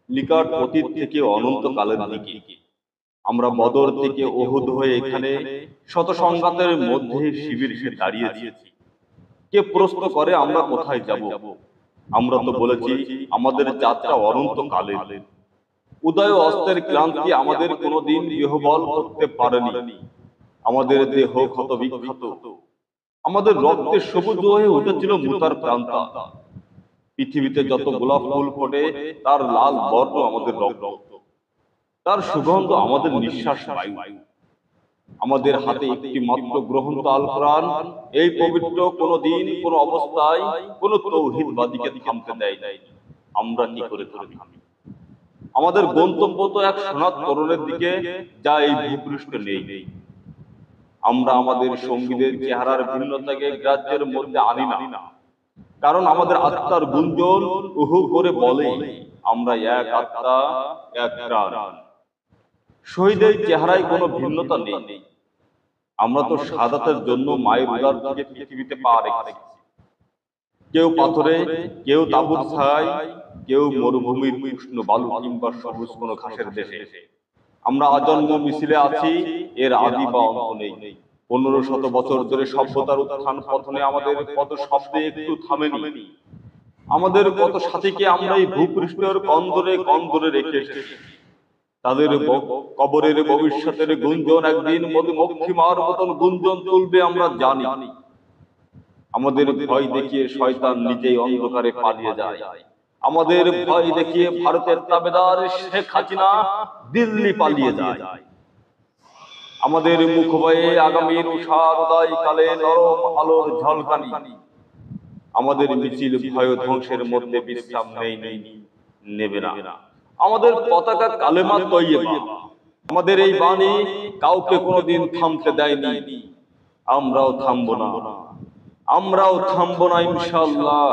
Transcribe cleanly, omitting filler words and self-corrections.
নিকট অতীত থেকে অনন্তকালের দিকে। আমরা বদর থেকে ওহুদ হয়ে এখানে শত সংঘাতের মধ্যে শিবির এসে দাঁড়িয়েছি। কে প্রশ্ন করে আমরা কোথায় যাব? আমরা তো বলেছি আমাদের যাত্রা অনন্তকালের। উদয় ও অস্তের ক্লান্তি আমাদের কোনোদিন বিহ্বল করতে পারেনি। আমাদের দেহ ক্ষত বিক্ষত, আমাদের রক্তে সবুজ হয়ে উঠেছিল মুতার প্রান্তা। পৃথিবীতে যত গোলাপ ফুল ফোটে তার লাল বর্ণ আমাদের রক্ত, তার সুগন্ধ আমাদের নিঃশ্বাস বায়ু। আমাদের হাতে একটি মাত্র গ্রন্থ আল কোরআন। এই পবিত্র কোনদিন কোন অবস্থায় কোন তৌহিদবাদীকে থামতে দেয় নাই। আমরা কি করে থামি? আমাদের গন্তব্য তো এক সনাতনের দিকে, যা এই ভূপৃষ্ঠে নেই। আমরা আমাদের সঙ্গীদের চেহারার ভিন্নতাকে গ্রাহ্যের মধ্যে আনি না, কারণ আমাদের আত্মার গুঞ্জন উহু করে বলে আমরা এক আত্মা, এক প্রাণ। শহীদের চেহারায় কোনো ভিন্নতা নেই। আমরা তো শাহাদাতের জন্য মায়ের উদর থেকে পৃথিবীতে পা রেখেছি। কেউ পাথরে, কেউ তাঁবুর ছায়ায়, কেউ মরুভূমির উষ্ণ বালু কিংবা সবুজ কোনো ঘাসের দেশে। আমরা আজন্ম মিছিলে আছি, এর আদি বা অন্ত নেই। 1500 বছর ধরে সভ্যতার উত্থান পতনে আমাদের কত শব্দে একটু থামেনি। আমাদের কত সাথীকে আমরা এই ভূপৃষ্ঠের কন্দরে কন্দরে রেখে এসেছি। তাদের কবরের ভবিষ্যতের গুঞ্জন একদিন মধুমক্ষিমার মতন গুঞ্জন তুলবে আমরা জানি। আমাদের ভয় দেখিয়ে শয়তান নিজেই অন্ধকারে পালিয়ে যায়। আমাদের ভয় দেখিয়ে ভারতের তাবেদার শেখ হাসিনা দিল্লি পালিয়ে যায়। আমাদের মুখ ভয়ে আগামীর উষার উদয় কালে নরম আলোর ঝলকানি। আমাদের মিছিল ভয় ধ্বংসের মধ্যে বিশ্রাম নেবে না। আমাদের পতাকা কালেমা তৈয়বা। আমাদের এই বাণী কাউকে কোনোদিন থামতে দেয়নি। আমরাও থামবো না, আমরাও থামবো না ইনশাআল্লাহ।